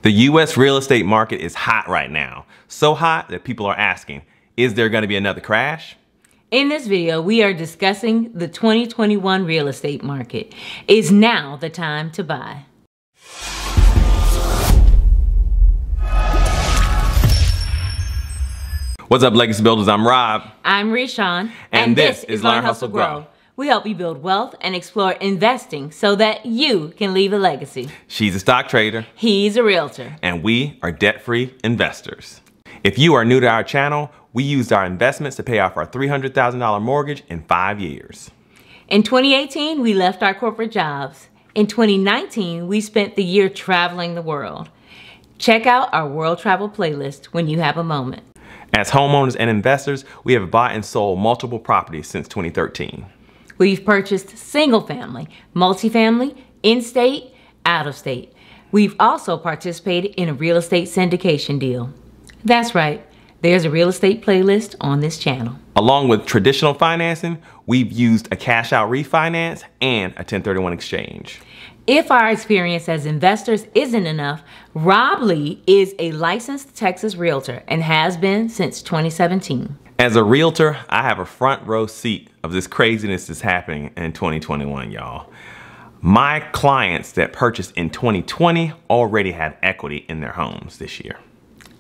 The U.S. real estate market is hot right now. So hot that people are asking, is there going to be another crash? In this video, we are discussing the 2021 real estate market. Is now the time to buy? What's up, Legacy Builders? I'm Rob. I'm Rishawn. And this is Learn, Hustle, Grow. We help you build wealth and explore investing so that you can leave a legacy. She's a stock trader. He's a realtor. And we are debt-free investors. If you are new to our channel, we used our investments to pay off our $300,000 mortgage in 5 years. In 2018, we left our corporate jobs. In 2019, we spent the year traveling the world. Check out our world travel playlist when you have a moment. As homeowners and investors, we have bought and sold multiple properties since 2013. We've purchased single-family, multifamily, in-state, out-of-state. We've also participated in a real estate syndication deal. That's right, there's a real estate playlist on this channel. Along with traditional financing, we've used a cash-out refinance and a 1031 exchange. If our experience as investors isn't enough, Rob Lee is a licensed Texas realtor and has been since 2017. As a realtor, I have a front row seat of this craziness that's happening in 2021, y'all. My clients that purchased in 2020 already have equity in their homes this year.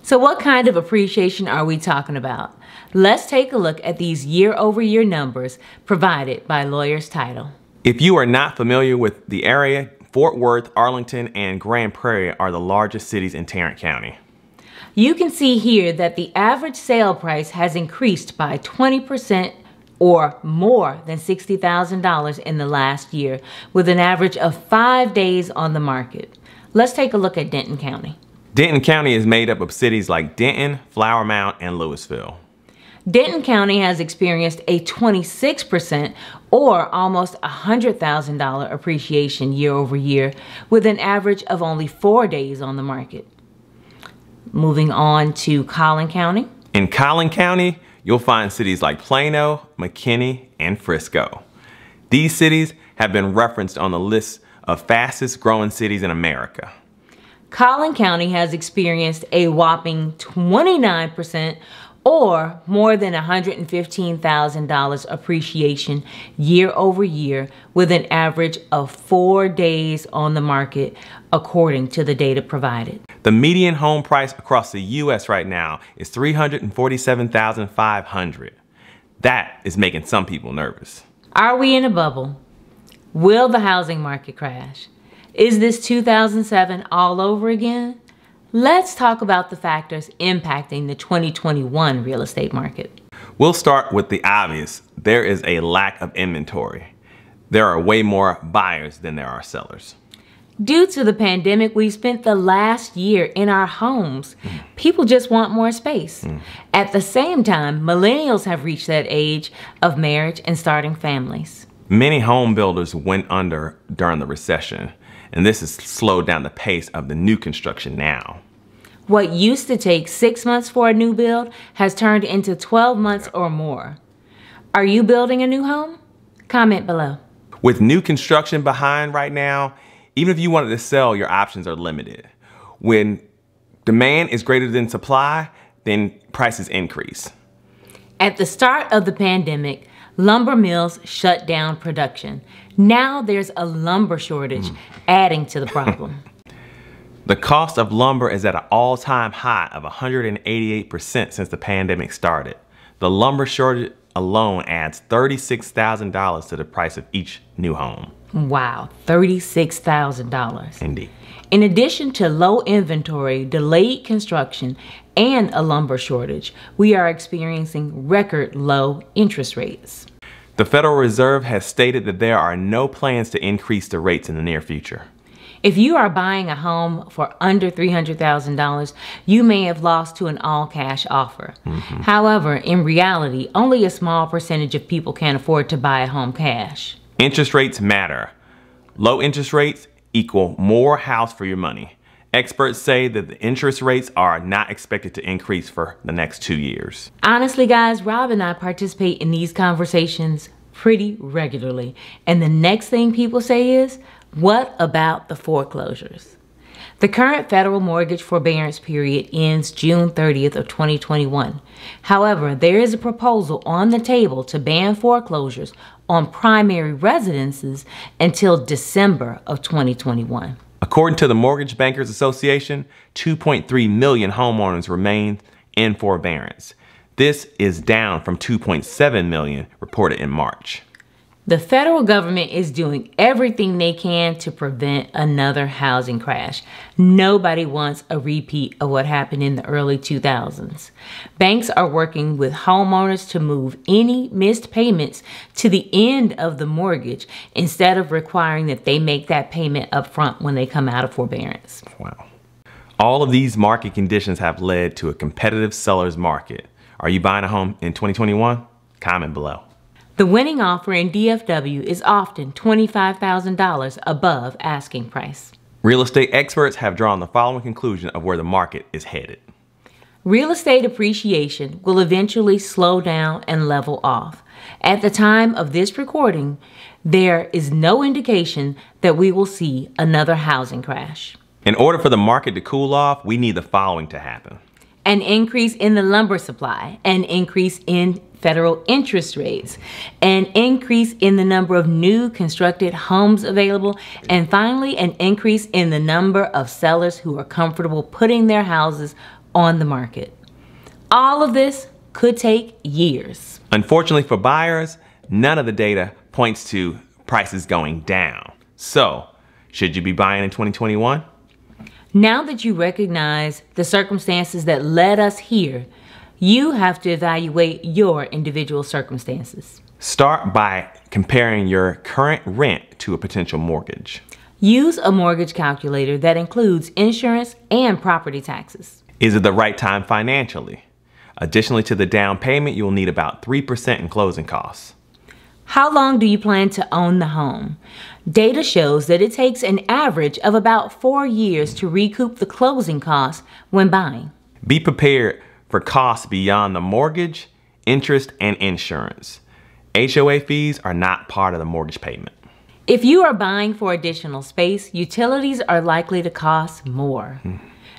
So what kind of appreciation are we talking about? Let's take a look at these year-over-year numbers provided by Lawyer's Title. If you are not familiar with the area, Fort Worth, Arlington, and Grand Prairie are the largest cities in Tarrant County. You can see here that the average sale price has increased by 20% or more than $60,000 in the last year, with an average of 5 days on the market. Let's take a look at Denton County. Denton County is made up of cities like Denton, Flower Mound, and Louisville. Denton County has experienced a 26% or almost $100,000 appreciation year over year, with an average of only 4 days on the market. Moving on to Collin County. In Collin County, you'll find cities like Plano, McKinney, and Frisco. These cities have been referenced on the list of fastest growing cities in America. Collin County has experienced a whopping 29% or more than $115,000 appreciation year over year, with an average of 4 days on the market, according to the data provided. The median home price across the U.S. right now is $347,500. That is making some people nervous. Are we in a bubble? Will the housing market crash? Is this 2007 all over again? Let's talk about the factors impacting the 2021 real estate market. We'll start with the obvious. There is a lack of inventory. There are way more buyers than there are sellers. Due to the pandemic, we spent the last year in our homes. People just want more space. At the same time, millennials have reached that age of marriage and starting families. Many home builders went under during the recession, and this has slowed down the pace of the new construction now. What used to take 6 months for a new build has turned into 12 months or more. Are you building a new home? Comment below. With new construction behind right now, even if you wanted to sell, your options are limited. When demand is greater than supply, then prices increase. At the start of the pandemic, lumber mills shut down production. Now there's a lumber shortage, adding to the problem. The cost of lumber is at an all-time high of 188% since the pandemic started. The lumber shortage alone adds $36,000 to the price of each new home. Wow, $36,000. Indeed. In addition to low inventory, delayed construction, and a lumber shortage, we are experiencing record low interest rates. The Federal Reserve has stated that there are no plans to increase the rates in the near future. If you are buying a home for under $300,000, you may have lost to an all-cash offer. However, in reality, only a small percentage of people can afford to buy a home cash. Interest rates matter. Low interest rates equal more house for your money. Experts say that the interest rates are not expected to increase for the next 2 years. Honestly, guys, Rob and I participate in these conversations pretty regularly. And the next thing people say is, what about the foreclosures? The current federal mortgage forbearance period ends June 30th of 2021. However, there is a proposal on the table to ban foreclosures on primary residences until December of 2021. According to the Mortgage Bankers Association, 2.3 million homeowners remain in forbearance. This is down from 2.7 million reported in March. The federal government is doing everything they can to prevent another housing crash. Nobody wants a repeat of what happened in the early 2000s. Banks are working with homeowners to move any missed payments to the end of the mortgage instead of requiring that they make that payment up front when they come out of forbearance. Wow. All of these market conditions have led to a competitive seller's market. Are you buying a home in 2021? Comment below. The winning offer in DFW is often $25,000 above asking price. Real estate experts have drawn the following conclusion of where the market is headed. Real estate appreciation will eventually slow down and level off. At the time of this recording, there is no indication that we will see another housing crash. In order for the market to cool off, we need the following to happen. An increase in the lumber supply, an increase in federal interest rates, an increase in the number of new constructed homes available, and finally, an increase in the number of sellers who are comfortable putting their houses on the market. All of this could take years. Unfortunately for buyers, none of the data points to prices going down. So, should you be buying in 2021? Now that you recognize the circumstances that led us here, you have to evaluate your individual circumstances. Start by comparing your current rent to a potential mortgage. Use a mortgage calculator that includes insurance and property taxes. Is it the right time financially? Additionally to the down payment, you will need about 3% in closing costs. How long do you plan to own the home? Data shows that it takes an average of about 4 years to recoup the closing costs when buying. Be prepared for costs beyond the mortgage, interest, and insurance. HOA fees are not part of the mortgage payment. If you are buying for additional space, utilities are likely to cost more.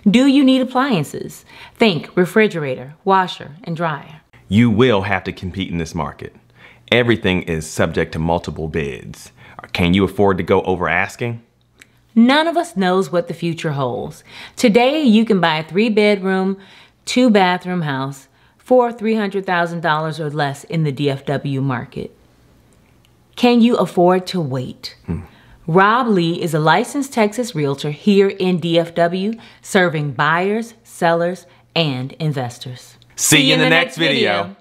Do you need appliances? Think refrigerator, washer, and dryer. You will have to compete in this market. Everything is subject to multiple bids. Can you afford to go over asking? None of us knows what the future holds. Today, you can buy a 3-bedroom, 2-bathroom house for $300,000 or less in the DFW market. Can you afford to wait? Rob Lee is a licensed Texas realtor here in DFW, serving buyers, sellers, and investors. See you in the next video.